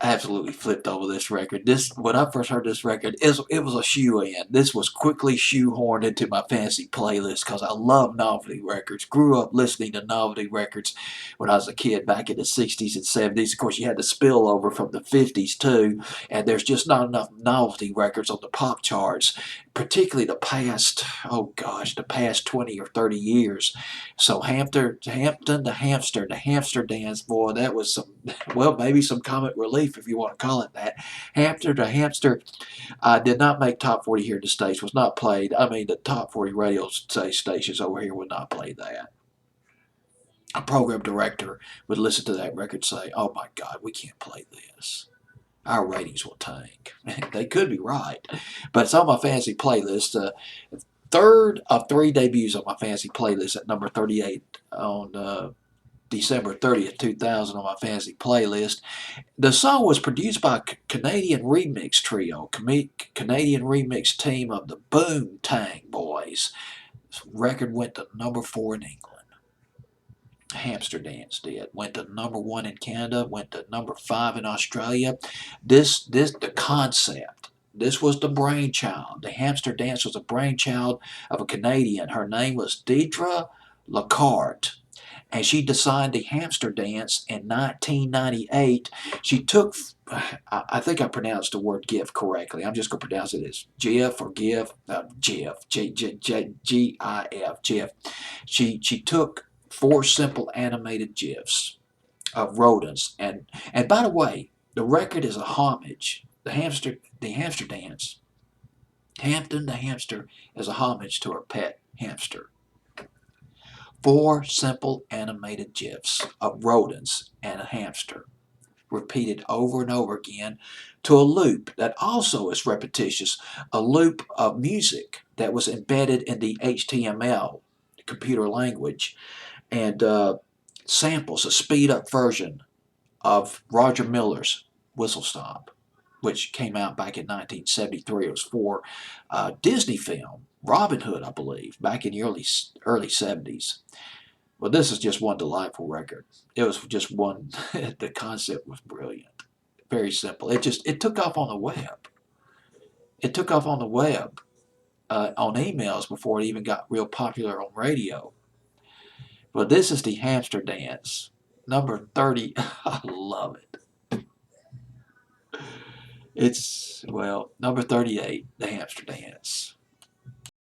absolutely flipped over this record. This when I first heard this record, it was a shoe in. This was quickly shoehorned into my fancy playlist because I love novelty records. Grew up listening to novelty records when I was a kid back in the '60s and '70s. Of course, you had the spillover from the '50s too, and there's just not enough novelty records on the pop charts, particularly the past 20 or 30 years. So Hampton, the hamster dance, boy, that was some, well, maybe some comic relief if you want to call it that. Hampton, the hamster, did not make top 40 here in the States, was not played. I mean, the top 40 radio stations over here would not play that. A program director would listen to that record and say, oh my God, we can't play this. Our ratings will tank. They could be right. But it's on my fancy playlist. Third of three debuts on my fancy playlist at number 38 on December 30th, 2000 on my fancy playlist. The song was produced by Canadian remix trio, Canadian remix team of the Boom Tang Boys. This record went to number 4 in England. Hamster Dance did. Went to number 1 in Canada, went to number 5 in Australia. The concept. This was the brainchild. The Hamster Dance was a brainchild of a Canadian. Her name was Deidre Lacarte, and she designed the hamster dance in 1998. She took, I think I pronounced the word GIF correctly. I'm just going to pronounce it as GIF or GIF, GIF, GIF, GIF. She took 4 simple animated GIFs of rodents, and by the way, the record is a homage. The hamster dance. Hampton the hamster is a homage to her pet hamster. 4 simple animated GIFs of rodents and a hamster, repeated over and over again to a loop that also is repetitious, a loop of music that was embedded in the HTML computer language, and samples a speed up version of Roger Miller's Whistle Stop, which came out back in 1973. It was for Disney film, Robin Hood, I believe, back in the early 70s. Well, this is just one delightful record. It was just one. The concept was brilliant, very simple. It took off on the web. It took off on the web, on emails before it even got real popular on radio. Well, this is the Hamster Dance, number 30. I love it. It's, well, number 38, the Hamster Dance.